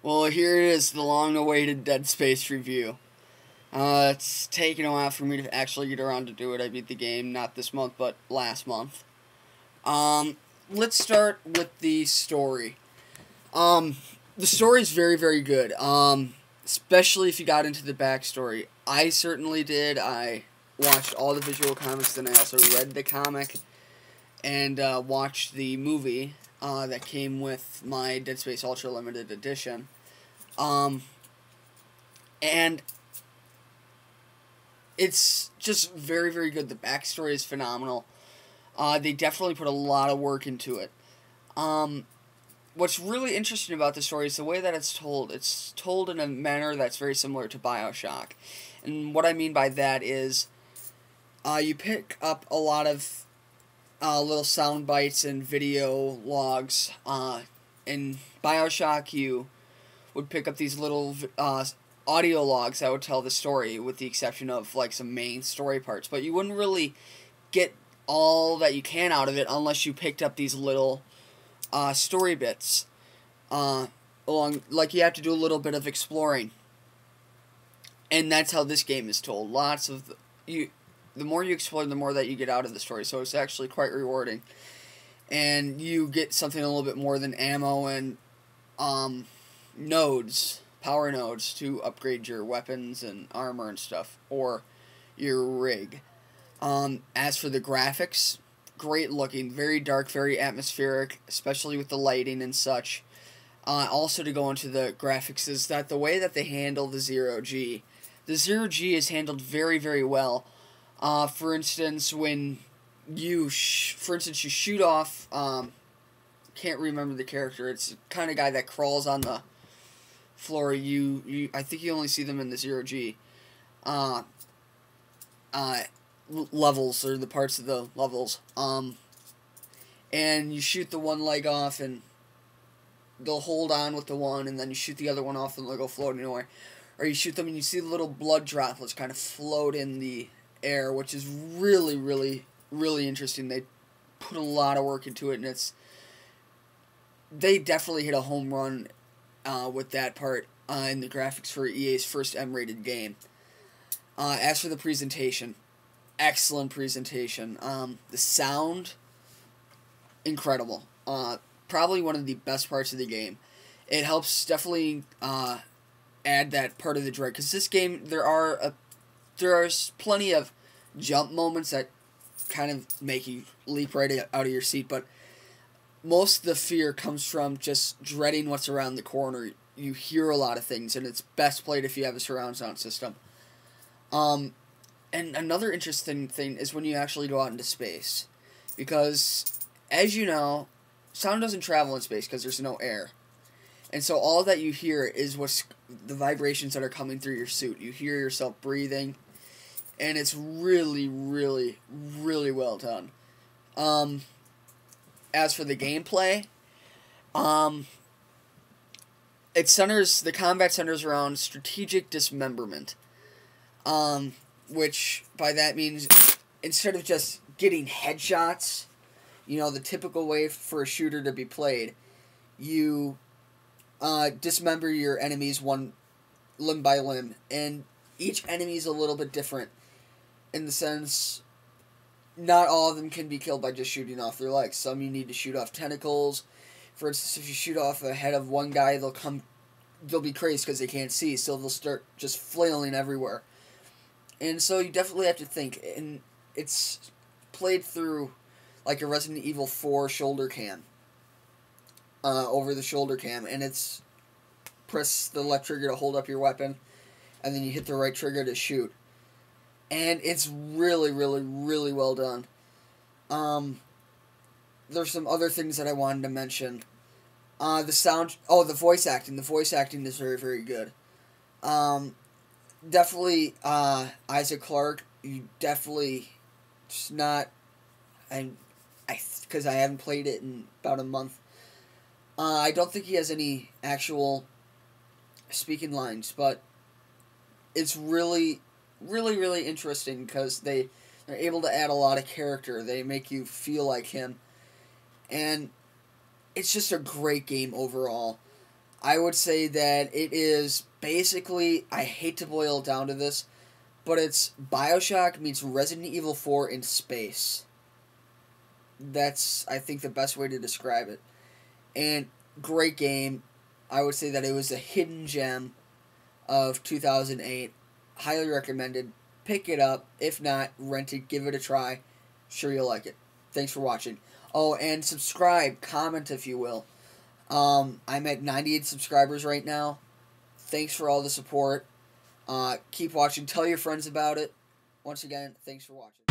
Well, here it is, the long-awaited Dead Space review. It's taken a while for me to actually get around to do it. I beat the game not this month, but last month. Let's start with the story. The story is very, very good. Especially if you got into the backstory. I certainly did. I watched all the visual comics, then I also read the comic and watched the movie that came with my Dead Space Ultra Limited Edition. And it's just very, very good. The backstory is phenomenal. They definitely put a lot of work into it. What's really interesting about the story is the way that it's told. It's told in a manner that's very similar to BioShock. And what I mean by that is you pick up a lot of little sound bites and video logs. In BioShock, you would pick up these little audio logs that would tell the story, with the exception of like some main story parts. But you wouldn't really get all that you can out of it unless you picked up these little story bits. Like you have to do a little bit of exploring. And that's how this game is told. The more you explore, the more that you get out of the story. So it's actually quite rewarding. And you get something a little bit more than ammo and power nodes to upgrade your weapons and armor and stuff, or your rig. As for the graphics, great looking, very dark, very atmospheric, especially with the lighting and such. Also, to go into the graphics, is that the way that they handle the zero-G is handled very, very well. For instance, when you shoot off, can't remember the character. It's the kind of guy that crawls on the floor. I think you only see them in the zero-G levels, or the parts of the levels. And you shoot the one leg off, and they'll hold on with the one, and then you shoot the other one off, and they'll go floating away. Or you shoot them, and you see the little blood droplets kind of float in the air, which is really, really, really interesting. They put a lot of work into it, and they definitely hit a home run with that part in the graphics for EA's first M-rated game. As for the presentation, excellent presentation. The sound, incredible. Probably one of the best parts of the game. It helps definitely add that part of the dread, because this game, there are plenty of jump moments that kind of make you leap right out of your seat, but most of the fear comes from just dreading what's around the corner. You hear a lot of things, and it's best played if you have a surround sound system. And another interesting thing is when you actually go out into space, because, as you know, sound doesn't travel in space because there's no air. And so all that you hear is the vibrations that are coming through your suit. You hear yourself breathing, and it's really, really, really well done. As for the gameplay, the combat centers around strategic dismemberment. Which by that means, instead of just getting headshots, the typical way for a shooter to be played, you dismember your enemies one limb by limb, and each enemy is a little bit different, in the sense, not all of them can be killed by just shooting off their legs. Some you need to shoot off tentacles. For instance, if you shoot off the head of one guy, they'll be crazed because they can't see, so they'll start just flailing everywhere. And so you definitely have to think, and it's played through like a Resident Evil 4 shoulder cam. Over the shoulder cam, and it's press the left trigger to hold up your weapon, and then you hit the right trigger to shoot. And it's really, really, really well done. There's some other things that I wanted to mention. The voice acting. The voice acting is very, very good. Definitely, Isaac Clarke, you definitely, just not, because I haven't played it in about a month. I don't think he has any actual speaking lines, but it's really, really, really interesting because they're able to add a lot of character. They make you feel like him, and it's just a great game overall. I would say that it is basically, I hate to boil it down to this, but it's Bioshock meets Resident Evil 4 in space. That's, I think, the best way to describe it. And great game. I would say that it was a hidden gem of 2008. Highly recommended. Pick it up. If not, rent it. Give it a try. Sure you'll like it. Thanks for watching. Oh, and subscribe. Comment if you will. I'm at 98 subscribers right now. Thanks for all the support. Keep watching. Tell your friends about it. Once again, thanks for watching.